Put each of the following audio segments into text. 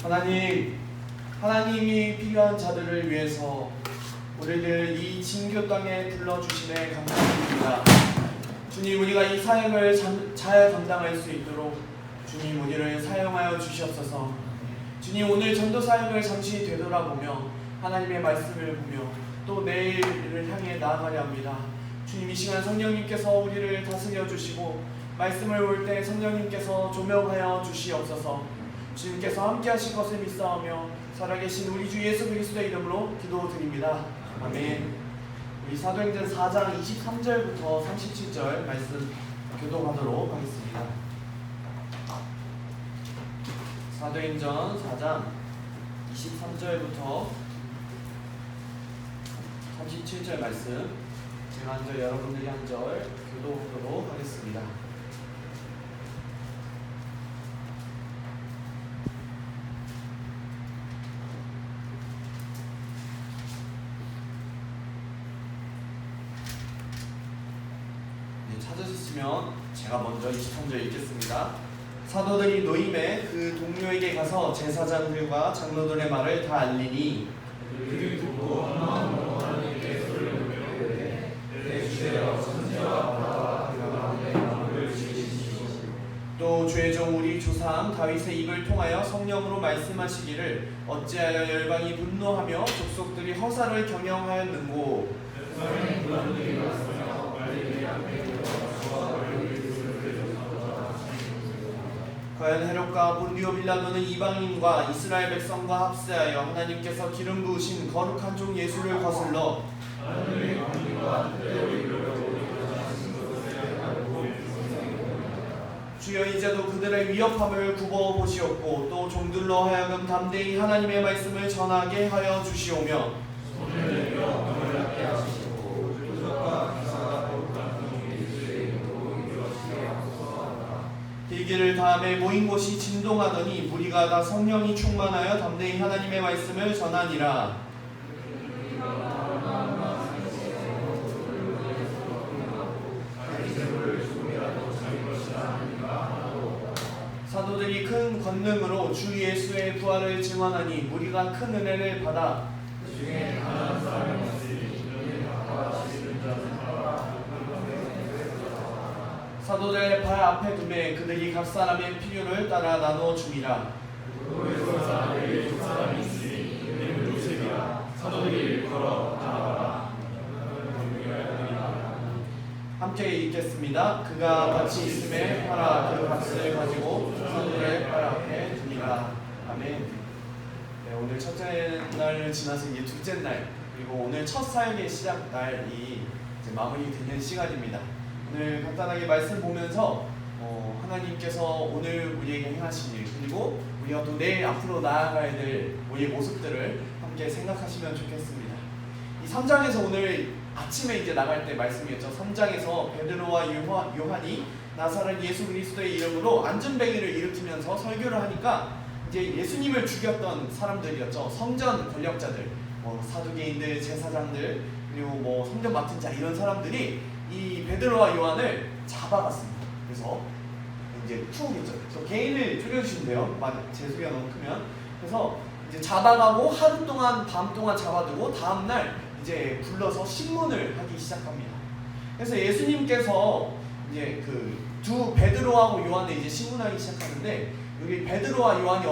하나님이 필요한 자들을 위해서 우리를 이 진교 땅에 불러주심에 감사드립니다. 주님, 우리가 이 사역을 잘 감당할 수 있도록 주님 우리를 사용하여 주시옵소서. 주님, 오늘 전도 사역을 잠시 되돌아보며 하나님의 말씀을 보며 또 내일을 향해 나아가려 합니다. 주님, 이 시간 성령님께서 우리를 다스려 주시고 말씀을 볼 때 성령님께서 조명하여 주시옵소서. 주님께서 함께 하실 것을 믿사오며 살아계신 우리 주 예수 그리스도의 이름으로 기도드립니다. 아멘. 우리 사도행전 4장 23절부터 37절 말씀 교독하도록 하겠습니다. 사도행전 4장 23절부터 37절 말씀 제가 한 절 여러분들이 한 절 교독하도록 하겠습니다. 찾으셨으면 제가 먼저 23절 읽겠습니다. 사도들이 노임에 그 동료에게 가서 제사장들과 장로들의 말을 다 알리니 그들이 듣고 한 마음으로 하나님께 소리를 내되 내 주제여 선지와 바라와 그 가운데 마음을 지키시고 또 주의 종 우리 조상 다윗의 입을 통하여 성령으로 말씀하시기를 어찌하여 열방이 분노하며 족속들이 허사를 경영하였는고 과연 헤롯과 본디오 빌라도는 이방인과 이스라엘 백성과 합세하여 하나님께서 기름 부으신 거룩한 종 예수를 거슬러 주여 이제도 그들의 위협함을 굽어 보시옵고 또 종들로 하여금 담대히 하나님의 말씀을 전하게 하여 주시오며 일기를 다음에 모인 곳이 진동하더니 무리가 다 성령이 충만하여 담대히 하나님의 말씀을 전하니라. 사도들이 큰 권능으로 주 예수의 부활을 증언하니 무리가 큰 은혜를 받아 그중에 가난한 사람이 사도들 발 앞에 두매 그들이 각 사람의 필요를 따라 나누어 줍니다. 사람에게 두 사람이 있으니 이름은 요셉이라 사도들이 일컬어 나아가라. 함께 읽겠습니다. 그가 같이 있음에 팔아 그 값을 가지고 사도들의 발 앞에 두니라. 아멘. 네, 오늘 첫째 날을 지나서 이제 둘째 날 그리고 오늘 첫 사역의 시작 날이 이제 마무리되는 시간입니다. 오늘 간단하게 말씀 보면서 하나님께서 오늘 우리에게 행하신 일 그리고 우리가 또 내일 앞으로 나아가야 될 우리의 모습들을 함께 생각하시면 좋겠습니다. 이 3장에서 오늘 아침에 이제 나갈 때 말씀이었죠. 3장에서 베드로와 요한이 나사렛 예수 그리스도의 이름으로 안전뱅이를 일으키면서 설교를 하니까 이제 예수님을 죽였던 사람들이었죠. 성전 권력자들, 사두개인들, 제사장들 그리고 성전 맡은 자 이런 사람들이 이 베드로와 요한을 잡아갔습니다. 그래서 이제 투옥했죠. 그래서 개인을 줄여주시면 돼요. 제 소리가 너무 크면. 그래서 이제 잡아가고 하루 동안 밤 동안 잡아두고 다음 날 이제 불러서 신문을 하기 시작합니다. 그래서 예수님께서 이제 그 두 베드로하고 요한을 이제 신문하기 시작하는데 여기 베드로와 요한이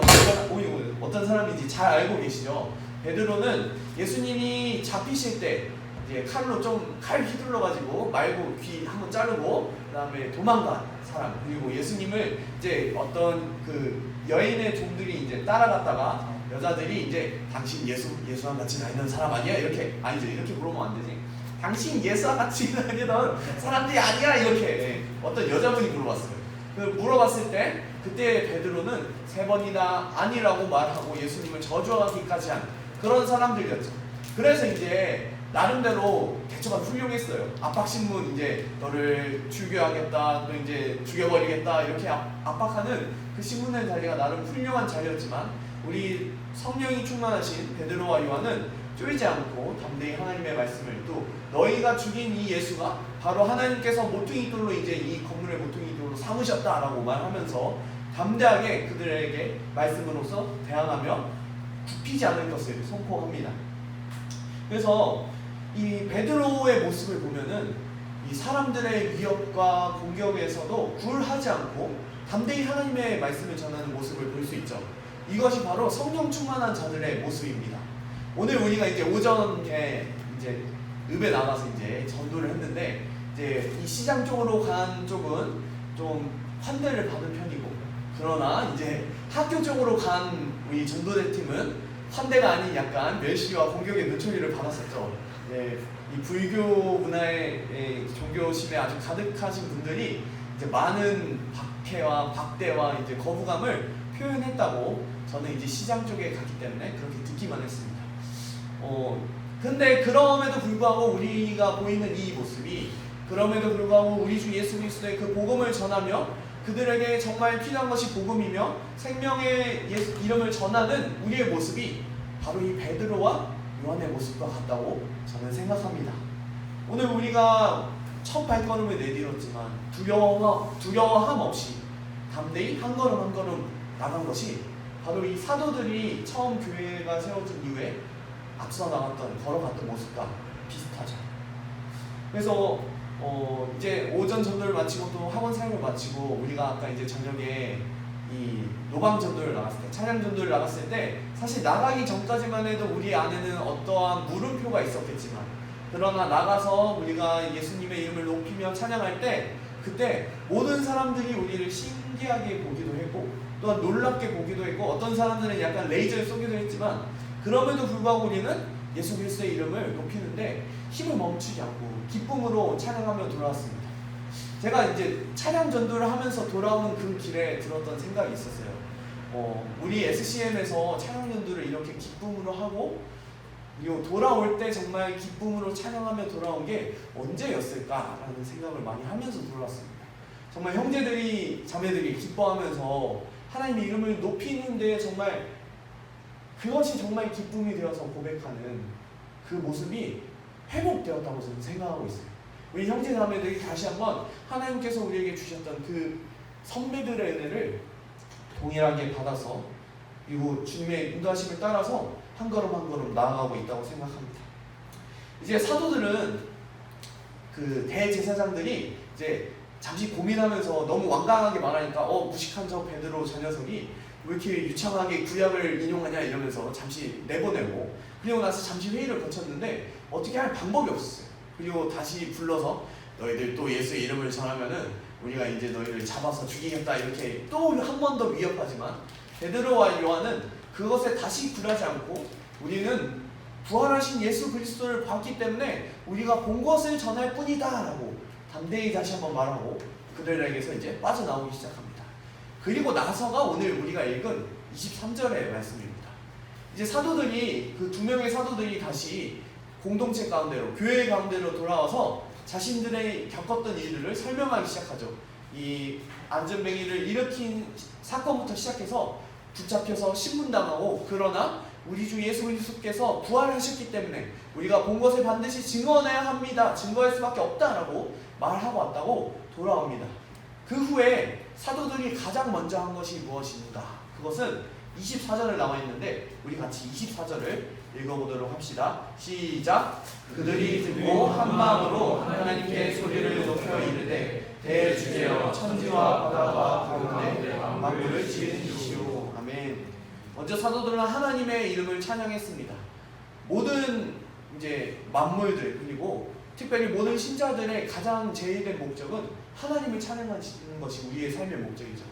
어떤 사람인지 잘 알고 계시죠? 베드로는 예수님이 잡히실 때 이제 칼로 좀 칼 휘둘러 가지고 말고 귀 한번 자르고 그다음에 도망간 사람 그리고 예수님을 이제 어떤 그 여인의 종들이 이제 따라갔다가 여자들이 이제 당신 예수와 같이 다니는 사람 아니야? 이렇게 아니죠. 이렇게 물어보면 안 되지. 당신 예수와 같이 다니던 사람들이 아니야? 이렇게 어떤 여자분이 물어봤어요. 물어봤을 때 그때 베드로는 3번이나 아니라고 말하고 예수님을 저주하기까지 한 그런 사람들이었죠. 그래서 이제 나름대로 대처가 훌륭했어요. 압박신문 이제 너를 죽여야겠다, 또 이제 죽여버리겠다 이렇게 압박하는 그 신문의 자리가 나름 훌륭한 자리였지만 우리 성령이 충만하신 베드로와 요한은 쫄지 않고 담대히 하나님의 말씀을 또 너희가 죽인 이 예수가 바로 하나님께서 모퉁이 돌로 이제 이 건물의 모퉁이 돌로 삼으셨다라고 말하면서 담대하게 그들에게 말씀으로서 대항하며 굽히지 않을 것을 선포합니다. 그래서 이 베드로의 모습을 보면은 이 사람들의 위협과 공격에서도 굴하지 않고 담대히 하나님의 말씀을 전하는 모습을 볼 수 있죠. 이것이 바로 성령 충만한 자들의 모습입니다. 오늘 우리가 이제 오전에 이제 읍에 나가서 이제 전도를 했는데, 이제 이 시장 쪽으로 간 쪽은 좀 환대를 받은 편이고, 그러나 이제 학교 쪽으로 간 우리 전도대 팀은 환대가 아닌 약간 멸시와 공격의 눈초리를 받았었죠. 네, 이 불교 문화의 종교심에 아주 가득하신 분들이 이제 많은 박해와 박대와 이제 거부감을 표현했다고 저는 이제 시장 쪽에 갔기 때문에 그렇게 듣기만 했습니다. 근데 그럼에도 불구하고 우리가 보이는 이 모습이, 그럼에도 불구하고 우리 주 예수 그리스도의 그 복음을 전하며 그들에게 정말 필요한 것이 복음이며 생명의 예수 이름을 전하는 우리의 모습이 바로 이 베드로와 요한의 모습과 같다고 저는 생각합니다. 오늘 우리가 첫 발걸음을 내딛었지만 두려워함 없이 담대히 한 걸음 한 걸음 나간 것이 바로 이 사도들이 처음 교회가 세워진 이후에 앞서 나갔던 걸어갔던 모습과 비슷하죠. 그래서 이제 오전 전도를 마치고 또 학원 사역을 마치고 우리가 아까 이제 저녁에 이 노방 전도를 나갔을 때, 찬양 전도를 나갔을 때 사실 나가기 전까지만 해도 우리 안에는 어떠한 물음표가 있었겠지만, 그러나 나가서 우리가 예수님의 이름을 높이며 찬양할 때 그때 모든 사람들이 우리를 신기하게 보기도 했고 또한 놀랍게 보기도 했고, 어떤 사람들은 약간 레이저를 쏘기도 했지만, 그럼에도 불구하고 우리는 예수 그리스도의 이름을 높이는데 힘을 멈추지 않고 기쁨으로 찬양하며 돌아왔습니다. 제가 이제 찬양 전도를 하면서 돌아오는 그 길에 들었던 생각이 있었어요. 우리 SCM에서 찬양 전도를 이렇게 기쁨으로 하고 그리고 돌아올 때 정말 기쁨으로 찬양하며 돌아온 게 언제였을까라는 생각을 많이 하면서 돌아왔습니다. 정말 형제들이 자매들이 기뻐하면서 하나님의 이름을 높이는 데 정말 그것이 정말 기쁨이 되어서 고백하는 그 모습이 회복되었다고 저는 생각하고 있어요. 우리 형제 자매들이 다시 한번 하나님께서 우리에게 주셨던 그 선배들의 은혜를 동일하게 받아서 그리고 주님의 인도하심을 따라서 한 걸음 한 걸음 나아가고 있다고 생각합니다. 이제 사도들은 그 대제사장들이 이제 잠시 고민하면서 너무 완강하게 말하니까 무식한 저 베드로 저 녀석이 왜 이렇게 유창하게 구약을 인용하냐 이러면서 잠시 내보내고, 그리고 나서 잠시 회의를 거쳤는데 어떻게 할 방법이 없었어요. 그리고 다시 불러서 너희들 또 예수의 이름을 전하면은 우리가 이제 너희를 잡아서 죽이겠다 이렇게 또 한 번 더 위협하지만, 베드로와 요한은 그것에 다시 굴하지 않고 우리는 부활하신 예수 그리스도를 봤기 때문에 우리가 본 것을 전할 뿐이다 라고 담대히 다시 한번 말하고 그들에게서 이제 빠져나오기 시작합니다. 그리고 나서가 오늘 우리가 읽은 23절의 말씀입니다. 이제 사도들이 그 두 명의 사도들이 다시 공동체 가운데로, 교회 가운데로 돌아와서 자신들의 겪었던 일들을 설명하기 시작하죠. 이 안전뱅이를 일으킨 사건부터 시작해서 붙잡혀서 신문당하고, 그러나 우리 주 예수 그리스도께서 부활하셨기 때문에 우리가 본 것을 반드시 증언해야 합니다. 증거할 수밖에 없다라고 말하고 왔다고 돌아옵니다. 그 후에 사도들이 가장 먼저 한 것이 무엇인가? 그것은 24절을 나와 있는데 우리 같이 24절을 읽어보도록 합시다. 시작! 그들이 듣고 한 마음으로 하나님께 소리를 높여 이르되 대주제여 천지와 바다와 가운데 만물을 지은 이시오. 아멘. 먼저 사도들은 하나님의 이름을 찬양했습니다. 모든 이제 만물들 그리고 특별히 모든 신자들의 가장 제일된 목적은 하나님을 찬양하는 것이 우리의 삶의 목적이죠.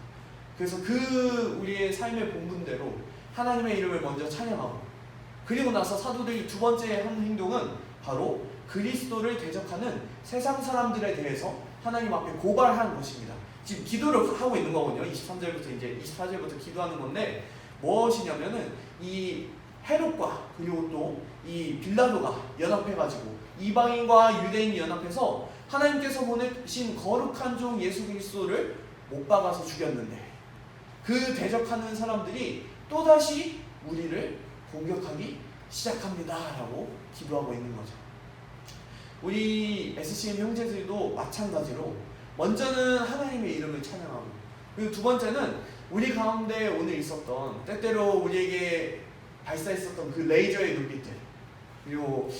그래서 그 우리의 삶의 본분대로 하나님의 이름을 먼저 찬양하고, 그리고 나서 사도들이 두 번째 한 행동은 바로 그리스도를 대적하는 세상 사람들에 대해서 하나님 앞에 고발하는 것입니다. 지금 기도를 하고 있는 거거든요. 23절부터 이제 24절부터 기도하는 건데 무엇이냐면은 이 헤롯과 그리고 또 이 빌라도가 연합해가지고 이방인과 유대인이 연합해서 하나님께서 보내신 거룩한 종 예수 그리스도를 못 박아서 죽였는데, 그 대적하는 사람들이 또다시 우리를 공격하기 시작합니다 라고 기도하고 있는 거죠. 우리 SCM 형제들도 마찬가지로 먼저는 하나님의 이름을 찬양하고, 그리고 두 번째는 우리 가운데 오늘 있었던 때때로 우리에게 발사했었던 그 레이저의 눈빛들, 그리고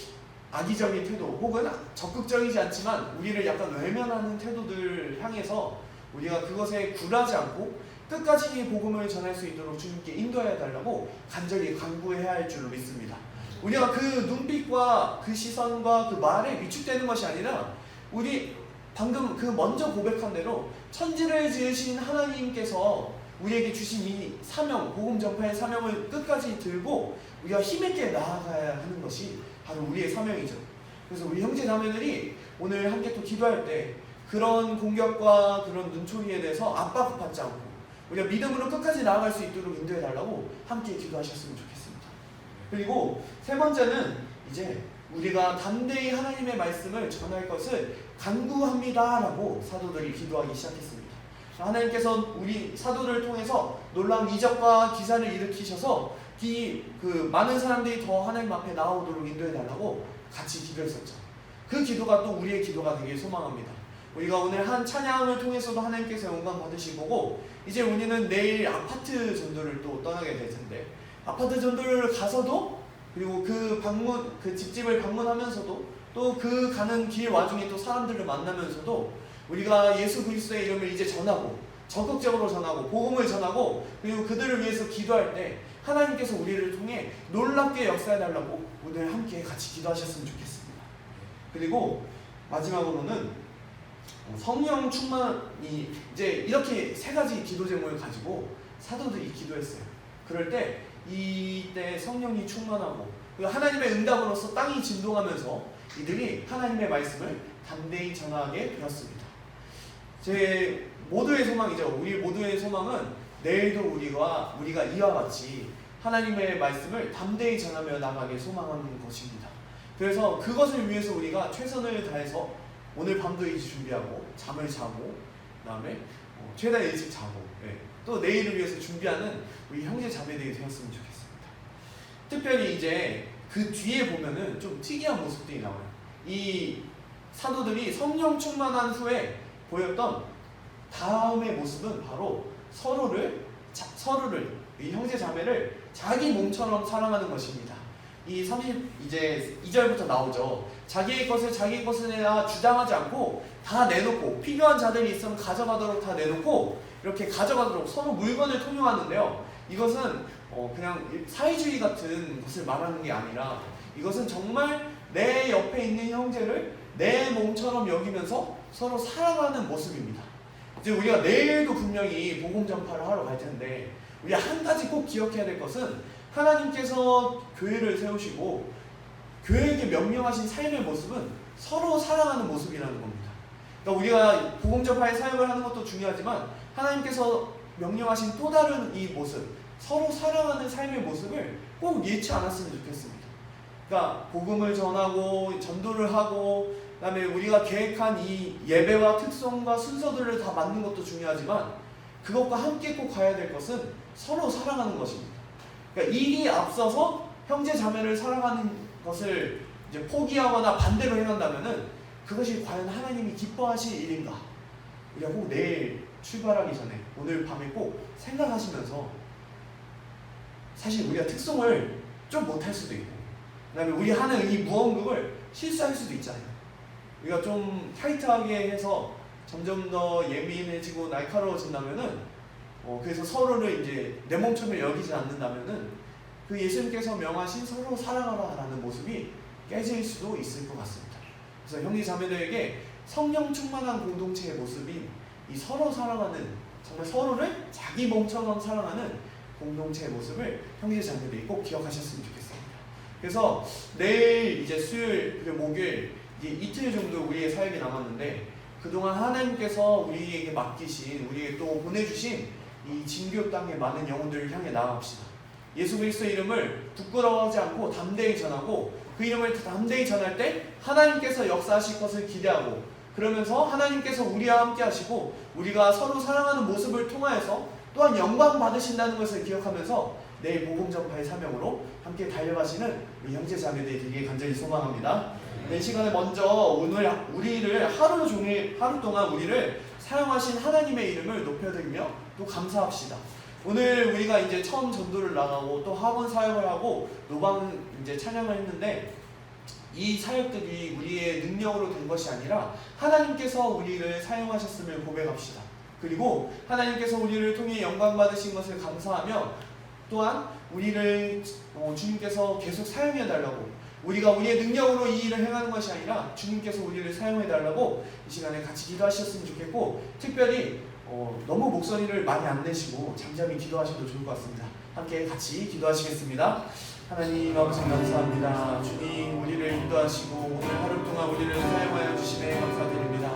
악의적인 태도 혹은 적극적이지 않지만 우리를 약간 외면하는 태도들 향해서 우리가 그것에 굴하지 않고 끝까지 복음을 전할 수 있도록 주님께 인도해 달라고 간절히 간구해야 할 줄로 믿습니다. 우리가 그 눈빛과 그 시선과 그 말에 위축되는 것이 아니라 우리 방금 그 먼저 고백한 대로 천지를 지으신 하나님께서 우리에게 주신 이 사명, 복음 전파의 사명을 끝까지 들고 우리가 힘있게 나아가야 하는 것이 바로 우리의 사명이죠. 그래서 우리 형제 자매들이 오늘 함께 또 기도할 때 그런 공격과 그런 눈초리에 대해서 압박받지 않고 우리가 믿음으로 끝까지 나아갈 수 있도록 인도해 달라고 함께 기도하셨으면 좋겠습니다. 그리고 세 번째는 이제 우리가 담대히 하나님의 말씀을 전할 것을 간구합니다라고 사도들이 기도하기 시작했습니다. 하나님께서 우리 사도를 통해서 놀라운 이적과 기사를 일으키셔서 그 많은 사람들이 더 하나님 앞에 나오도록 인도해 달라고 같이 기도했었죠. 그 기도가 또 우리의 기도가 되길 소망합니다. 우리가 오늘 한 찬양을 통해서도 하나님께서 영광 받으시고 이제 우리는 내일 아파트 전도를 또 떠나게 될 텐데 아파트 전도를 가서도 그리고 그 집집을 방문하면서도 또 그 가는 길 와중에 또 사람들을 만나면서도 우리가 예수 그리스도의 이름을 이제 전하고 적극적으로 전하고 복음을 전하고 그리고 그들을 위해서 기도할 때 하나님께서 우리를 통해 놀랍게 역사해달라고 오늘 함께 같이 기도하셨으면 좋겠습니다. 그리고 마지막으로는 성령 충만이 이제 이렇게 세 가지 기도 제목을 가지고 사도들이 기도했어요. 그럴 때 이때 성령이 충만하고 하나님의 응답으로서 땅이 진동하면서 이들이 하나님의 말씀을 담대히 전하게 되었습니다. 제 모두의 소망이죠. 우리 모두의 소망은 내일도 우리가 이와 같이 하나님의 말씀을 담대히 전하며 나가길 소망하는 것입니다. 그래서 그것을 위해서 우리가 최선을 다해서 오늘 밤도 일찍 준비하고 잠을 자고 그다음에 최대한 일찍 자고 또 내일을 위해서 준비하는 우리 형제 자매들이 되었으면 좋겠습니다. 특별히 이제 그 뒤에 보면은 좀 특이한 모습들이 나와요. 이 사도들이 성령 충만한 후에 보였던 다음의 모습은 바로 서로를 이 형제 자매를 자기 몸처럼 사랑하는 것입니다. 이 2절부터 나오죠. 자기의 것을 자기의 것이라 주장하지 않고 다 내놓고 필요한 자들이 있으면 가져가도록 다 내놓고 이렇게 가져가도록 서로 물건을 통용하는데요. 이것은 그냥 사회주의 같은 것을 말하는 게 아니라 이것은 정말 내 옆에 있는 형제를 내 몸처럼 여기면서 서로 사랑하는 모습입니다. 이제 우리가 내일도 분명히 복음 전파를 하러 갈 텐데 우리 한 가지 꼭 기억해야 될 것은 하나님께서 교회를 세우시고 교회에게 명령하신 삶의 모습은 서로 사랑하는 모습이라는 겁니다. 그러니까 우리가 복음 전파의 사역을 하는 것도 중요하지만 하나님께서 명령하신 또 다른 이 모습, 서로 사랑하는 삶의 모습을 꼭 잃지 않았으면 좋겠습니다. 그러니까 복음을 전하고 전도를 하고 그다음에 우리가 계획한 이 예배와 특성과 순서들을 다 맞는 것도 중요하지만 그것과 함께 꼭 가야 될 것은 서로 사랑하는 것입니다. 그러니까 일이 앞서서 형제 자매를 사랑하는 것을 이제 포기하거나 반대로 행한다면은 그것이 과연 하나님이 기뻐하실 일인가? 우리가 꼭 내일 출발하기 전에 오늘 밤에 꼭 생각하시면서 사실 우리가 특성을 좀 못할 수도 있고 그다음에 우리 하는 이 무언급을 실수할 수도 있잖아요. 우리가 좀 타이트하게 해서 점점 더 예민해지고 날카로워진다면은 그래서 서로를 이제 내 몸처럼 여기지 않는다면은 그 예수님께서 명하신 서로 사랑하라라는 모습이 깨질 수도 있을 것 같습니다. 그래서 형제 자매들에게 성령 충만한 공동체의 모습인 이 서로 사랑하는 정말 서로를 자기 몸처럼 사랑하는 공동체의 모습을 형제 자매들이 꼭 기억하셨으면 좋겠습니다. 그래서 내일 이제 수요일 그리고 목요일 이틀 정도 우리의 사역이 남았는데 그동안 하나님께서 우리에게 맡기신 우리에게 또 보내주신 이 진교 땅의 많은 영혼들을 향해 나아갑시다. 예수 그리스도의 이름을 부끄러워하지 않고 담대히 전하고 그 이름을 담대히 전할 때 하나님께서 역사하실 것을 기대하고 그러면서 하나님께서 우리와 함께 하시고 우리가 서로 사랑하는 모습을 통하여서 또한 영광 받으신다는 것을 기억하면서 내일 복음 전파의 사명으로 함께 달려가시는 우리 형제 자매들이 되게 간절히 소망합니다. 이 시간에 먼저 오늘 우리를 하루 동안 우리를 사용하신 하나님의 이름을 높여드리며 또 감사합시다. 오늘 우리가 이제 처음 전도를 나가고 또 학원 사역을 하고 노방 이제 찬양을 했는데 이 사역들이 우리의 능력으로 된 것이 아니라 하나님께서 우리를 사용하셨음을 고백합시다. 그리고 하나님께서 우리를 통해 영광 받으신 것을 감사하며 또한 우리를 주님께서 계속 사용해 달라고, 우리가 우리의 능력으로 이 일을 행하는 것이 아니라 주님께서 우리를 사용해 달라고 이 시간에 같이 기도하셨으면 좋겠고, 특별히 너무 목소리를 많이 안 내시고 잠잠히 기도하셔도 좋을 것 같습니다. 함께 같이 기도하시겠습니다. 하나님 아버지 감사합니다. 주님 우리를 인도하시고 오늘 하루 동안 우리를 사용하여 주시네 감사드립니다.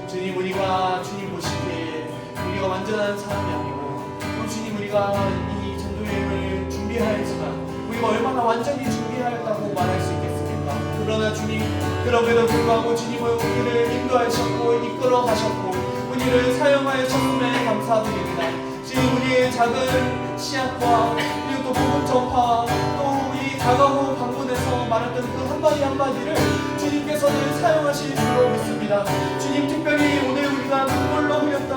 주님 우리가 주님 보시기에 우리가 완전한 사람이 아니고 또 주님 우리가 이 전도여행을 준비하였지만 우리가 얼마나 완전히 준비하였다고 말할 수 있겠습니까? 그러나 주님 그럼에도 불구하고 주님은 우리를 인도하셨고 이끌어 가셨고 우리를 사용하여 주심에 감사드립니다. 주님 우리의 작은 시약과 그리고 또 복음 전파 또 우리 다가오고 방문해서 말했던 그 한마디 한마디를 주님께서는 사용하실 줄로 믿습니다. 주님 특별히 오늘 우리가 눈물로 흘렸던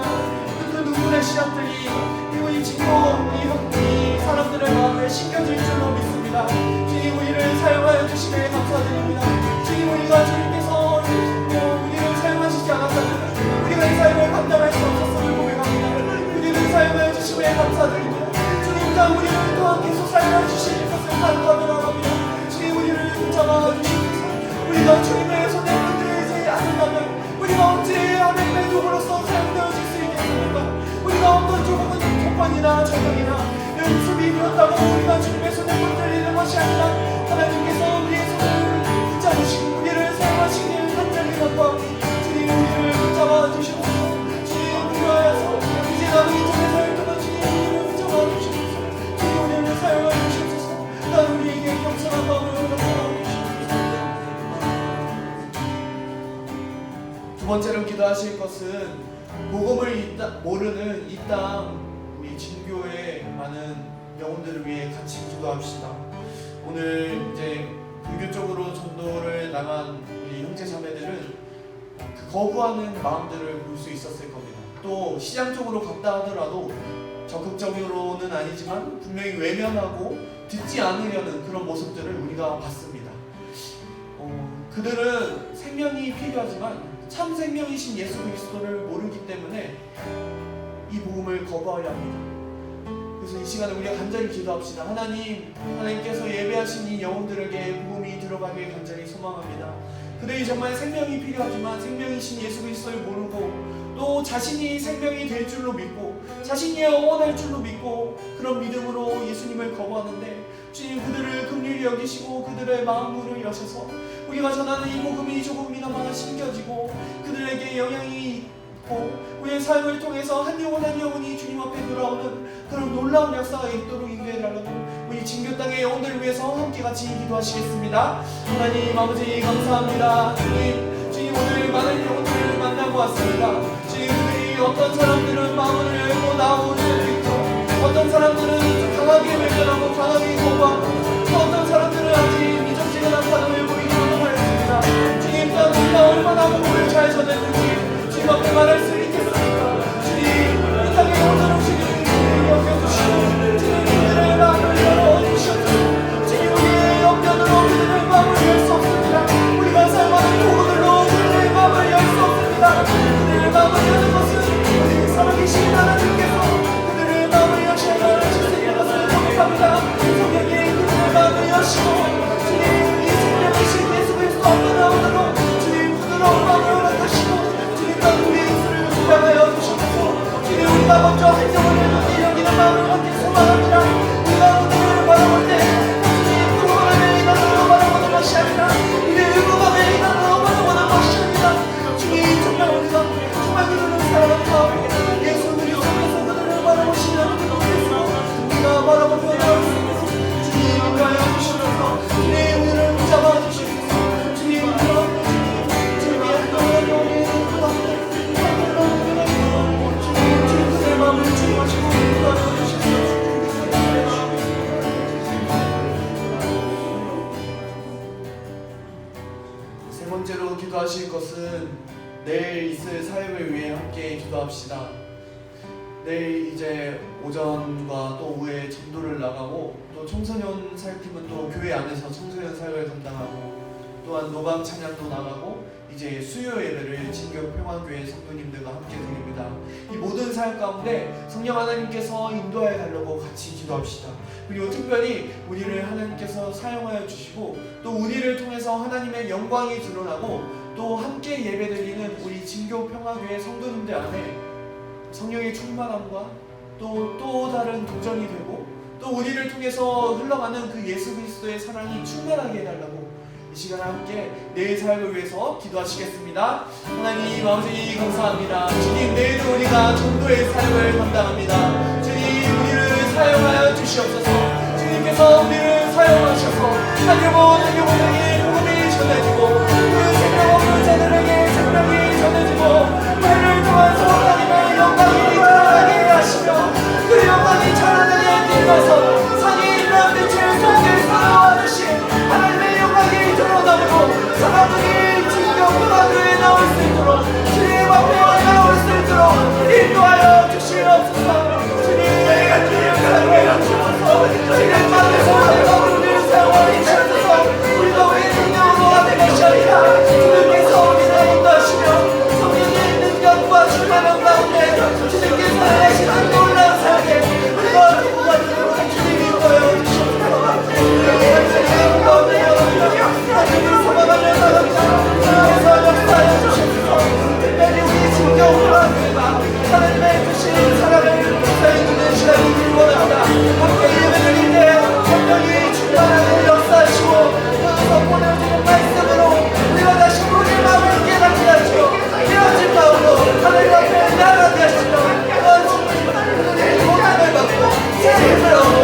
그 눈물의 시약들이 그리고 이 친구 이 사람들의 마음에 심겨질 줄로 믿습니다. 주님 우리를 사용하여 주심에 감사드립니다. 주님 우리가 주님께서 우리를 사용하시지 않았다면 우리가 이 사역을 감당할 수 없었음을 고백합니다. 우리를 사용하여 주심에 감사드립니다. 주님 또한 우리를 또한 계속 사용하여 주실 것을 간구합니다. 주님 우리를 붙잡아 주시옵소서. 우리가 주님의 손에 흔들리지 않는다면 우리가 언제 하나님의 도구로서 사용되어질 수 있겠습니까? 우리가 어떤 조건이나 적용이나 연습이 되었다고 우리가 주님의 손에 흔들리는 것이 아니라 하나님께서 우리의 손을 붙잡으시고 우리를 사용하시길 간절히 간구합니다. 주님 우리를 붙잡아 주시옵소서. 주님 위하여서 이제 남은 인생의 삶을 동안 주님 우리를 붙잡아 주시옵소서. 주님 우리를 사용하여 주시옵소서. 난 우리에게 겸손한 마음으로 나타나 주시옵소서. 두 번째로 기도하실 것은 복음을 모르는 이 땅 우리 진교의 많은 영혼들을 위해 같이 기도합시다. 오늘 이제 불교 쪽으로 전도를 나간 우리 형제 자매들은 거부하는 마음들을 볼 수 있었을 겁니다. 또 시장 쪽으로 갔다 하더라도 적극적으로는 아니지만 분명히 외면하고 듣지 않으려는 그런 모습들을 우리가 봤습니다. 그들은 생명이 필요하지만 참 생명이신 예수 그리스도를 모르기 때문에 이 복음을 거부하려 합니다. 그래서 이 시간에 우리가 간절히 기도합시다. 하나님께서 예배하신 이 영혼들에게 복음이 들어가길 간절히 소망합니다. 그들이 정말 생명이 필요하지만 생명이신 예수 그리스도를 모르고 또 자신이 생명이 될 줄로 믿고 자신이 영원할 줄로 믿고 그런 믿음으로 예수님을 거부하는데 주님 그들을 긍휼히 여기시고 그들의 마음을 여셔서 우리가 전하는 이 복음이 조금이나마 심겨지고 그들에게 영향이 있고 우리의 삶을 통해서 한 영혼 한 영혼이 주님 앞에 돌아오는 그런 놀라운 역사가 있도록 인도해 달라고 우리 진교 땅의 영혼들을 위해서 함께 같이 기도하시겠습니다. 하나님 아버지 감사합니다. 주님 오늘 많은 영혼들을 만나고 왔습니다. 주님 그들이 어떤 사람들은 마음을 열고 나오는 줄도 있고 어떤 사람들은 강하게 외면하고 강하게 거부하고 또 어떤 사람들은 아직 미적지근한 반응을 보이기도 하였습니다. 주님 또한 우리가 얼마나 복음을 잘 전했는지 주님 앞에 말할 수 있겠습니까? 주님 이 땅에 영혼을 주님 여겨주시고 주님 그들의 마음을 열어주시옵소서. 주님 우리의 영견으로 그들의 마음을 열 수 없습니다. 우리가 사용하는 복음으로 그들의 마음을 열 수 없습니다. 그들의 마음을 여는 것은 우리 살아계신 하나님께서 그들의 마음을 여셔야 주시는 것을 고백합니다. 성령이 그들의 마음을 여시고 주님 이 생명이신 예수 그리스도 앞에 나오도록 주님 부드러운 마음을 허락하시고 주님 난 우리의 입술을 주장하여 주시옵소서. 주님 우리가 먼저 한 영혼을 이여기는 마음을 함께 소망합니다. 우리가 그들을 바라볼 때 주님 그분의 인원으로 바라보는 것이 아니라 우리의 의무감의 인원으로 바라보는 것이 아니라 주님 정말 우리가 정말 그들을 사랑하고 예수 그리스도께서 그들을 바라보시는 그분께서 우리가 바라보며 나올 수 있는 주님 인도하여 주시옵소서. 주님 우리를 붙잡아 주시옵소서. 주님 주님의 한동안 영혼이 주님 그들의 마음을 주임하시고 인도하여 주시옵소서. 세 번째로 기도하실 것은 내일 있을 사역을 위해 함께 기도합시다. 내일 이제 오전과 또 오후에 전도를 나가고, 또 청소년 사역팀은 또 교회 안에서 청소년 사역을 담당하고, 또한 노방 찬양도 나가고, 이제 수요 예배를 진교 평화교회 성도님들과 함께 드립니다. 이 모든 사역 가운데 성령 하나님께서 인도하여 달라고 같이 기도합시다. 그리고 특별히 우리를 하나님께서 사용하여 주시고, 또 우리를 통해서 하나님의 영광이 드러나고, 또 함께 예배드리는 우리 진교 평화교회 성도님들 안에 성령의 충만함과 또 다른 도전이 되고, 또 우리를 통해서 흘러가는 그 예수 그리스도의 사랑이 충만하게 해달라고 이 시간에 함께 내일 사역을 위해서 기도하시겠습니다. 하나님 아버지 감사합니다. 주님, 내일도 우리가 전도의 사역을 감당합니다. 주님, 우리를 사용하여 주시옵소서. 주님께서 우리를 사용하셔서 한 영혼에게 복음이 전해지고, 그 생명 없는 자들에게 생명이 전해지고, 우리를 통해서 하나님의 영광이 드러나게 하시며, 그 영광이 찬란하게 빛나서 산이 있는 빛을 속에 살아와주신 하나님의 영광이 드러나므로 사람들이 진교 평화교회에 나올 수 있도록, 주님 앞에 나올 수 있도록 인도하여 주시옵소서. 주님, 내가 주님 사랑해 주셔서 주님 앞에서 내가 우리를 사용하여 주셔서 우리가 왜 능력으로 앞에 계시리라. 주님께서 우리를 인도하시며 성령의 능력과 충만한 가운데 주님께서 하시는 놀라운 사역에 우리가 기도하는 주님 인도하여 주시옵소서. 주님의 가운데 하나님을 사랑하며 나갑니다. 주님께서 역사하여 주시옵소서. 특별히 우리 진교 평화교회가 하나님의 주신 사랑을 역사해 주는 시간이 되길 원합니다. 함께 예배드릴 때 성령이 충만하게 역사하시고, 그 선포되어지는 말씀으로 우리가 다시 우리의 마음을 깨닫게 하시고, 깨어진 마음으로 하나님 앞에 나아가게 하시며, 그들의 고난을 받고 세례를 얻고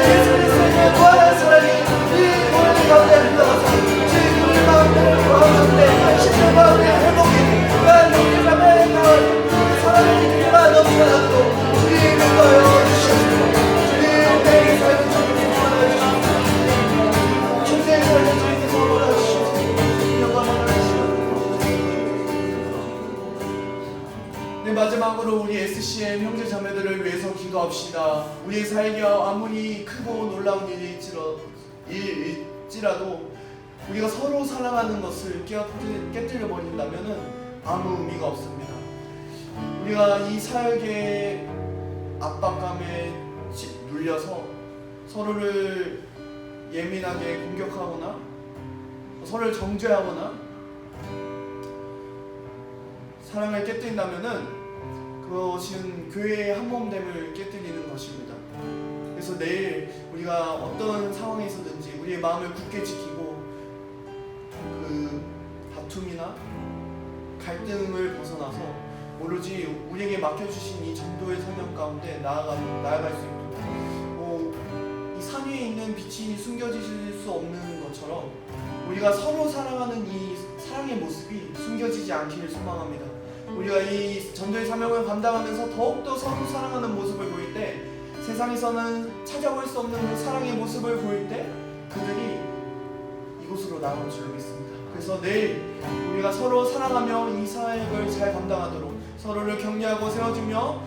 예수 그리스도의 무한한 사랑이 이 모든 가운데 흘러가서 주님의 마음을 구하는데 신의 마음의 회복이 그간 용기감에 그 사랑의 기회가 넘쳐나도록 주님 인도하여 주시옵소서. 주님, 내게 삶을 주님께 원하시옵소서. 주님의 삶을 주님께서 원하시옵소서. 영광 원하시옵소서. 네, 마지막으로 우리 SCM 형제 자매들을 위해서 기도합시다. 우리의 사역이 아무리 크고 놀라운 일일지라도 우리가 서로 사랑하는 것을 깨뜨려 버린다면 아무 의미가 없습니다. 우리가 이 사역의 압박감에 눌려서 서로를 예민하게 공격하거나 서로를 정죄하거나 사랑을 깨뜨린다면 그것은 교회의 한몸됨을 깨뜨리는 것입니다. 그래서 내일 우리가 어떤 상황에서든지 우리의 마음을 굳게 지키고 그 다툼이나 갈등을 벗어나서 오로지 우리에게 맡겨주신 이 전도의 사명 가운데 나아갈 수 있도록, 이 산 위에 있는 빛이 숨겨질 수 없는 것처럼 우리가 서로 사랑하는 이 사랑의 모습이 숨겨지지 않기를 소망합니다. 우리가 이 전도의 사명을 감당하면서 더욱더 서로 사랑하는 모습을 보일 때, 세상에서는 찾아볼 수 없는 그 사랑의 모습을 보일 때 그들이 이곳으로 나올 줄 믿습니다. 그래서 내일 우리가 서로 사랑하며 이 사역을 잘 감당하도록 서로를 격려하고 세워주며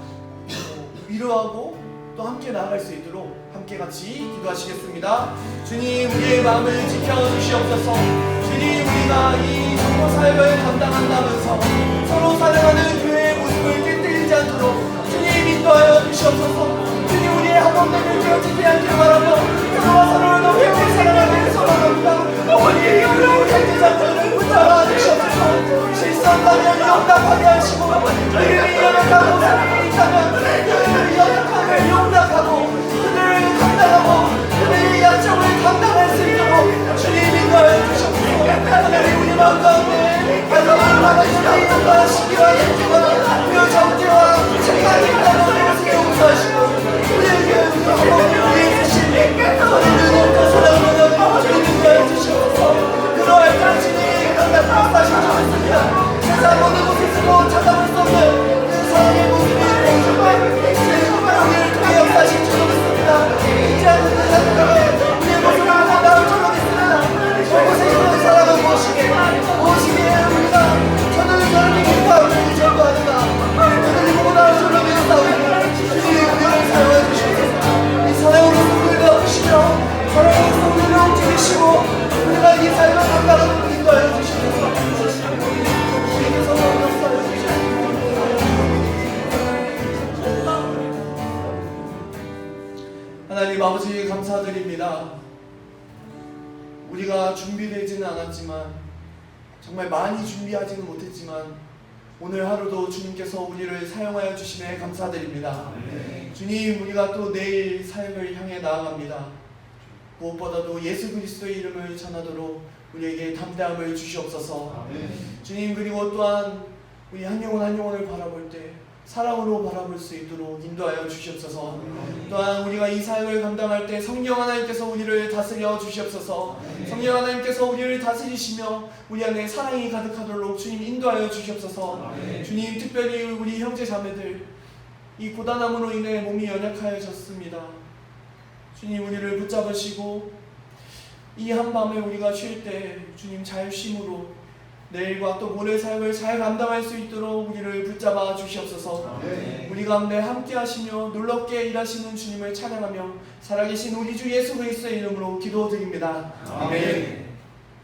위로하고 또 함께 나아갈 수 있도록 함께 같이 기도하시겠습니다. 주님, 우리의 마음을 지켜주시옵소서. 주님, 우리가 이 전도 사역을 감당한다면서 서로 사랑하는 교회의 모습을 깨뜨리지 않도록 주님 인도하여 주시옵소서. 주님, 우리의 한몸됨을 깨어지지 않길 바라며 서로와 서로를 높이고 사랑하는 서로입니다. 어머니의 어려운 형제자매를 붙잡아 주시옵소서. 실수한다면 용납하게 하시고, 우리를 연약하고 사랑이 있다면 그들을 연약함을 용납하고 그들을 감당하고 그들의 약점을 감당할 수 있도록 주님 인도하여 주시옵소서. 하나님, 우리 마음 가운데 하나님을 받아주시니 인도하시기와 예쁘고 그 정죄와 책임이 있다는 것을 용서하시고 우리에게 우리의 주신 우리는 사랑으로 주님 인도하여 주시옵소서. 그러할 때 주님 강력한 사실 주셨습니다. 세상 모든 곳에서도 찾아볼 수 없는 그 사랑의 모습이 정말 우리를 통해 역사하신 줄 믿습니다. 이제 우리의 모습을 보고 나올 줄 믿습니다. 저곳에 있는 사람은 무엇이기에 우리가 저들을 저렇게 기뻐하고 전도하는가. 그들이 보고 나올 줄 믿사오니 주님, 우리를 우리가 이 삶을 감당하는 인도하여 주시옵소서. 주님께서 역사하여 주시옵소서. 하나님 아버지 감사드립니다. 우리가 준비되지는 않았지만 정말 많이 준비하지는 못했지만 오늘 하루도 주님께서 우리를 사용하여 주심에 감사드립니다. 주님, 우리가 또 내일 삶을 향해 나아갑니다. 무엇보다도 예수 그리스도의 이름을 전하도록 우리에게 담대함을 주시옵소서. 주님, 그리고 또한 우리 한 영혼 한 영혼을 바라볼 때 사랑으로 바라볼 수 있도록 인도하여 주시옵소서. 또한 우리가 이 사역을 감당할 때 성령 하나님께서 우리를 다스려 주시옵소서. 성령 하나님께서 우리를 다스리시며 우리 안에 사랑이 가득하도록 주님 인도하여 주시옵소서. 주님, 특별히 우리 형제 자매들 이 고단함으로 인해 몸이 연약하여졌습니다. 주님, 우리를 붙잡으시고 이 한밤에 우리가 쉴 때 주님 잘 쉼으로 내일과 또 모레 사역을 잘 감당할 수 있도록 우리를 붙잡아 주시옵소서. 우리 가운데 함께 하시며 놀랍게 일하시는 주님을 찬양하며 살아계신 우리 주 예수 그리스도의 이름으로 기도드립니다. 아멘.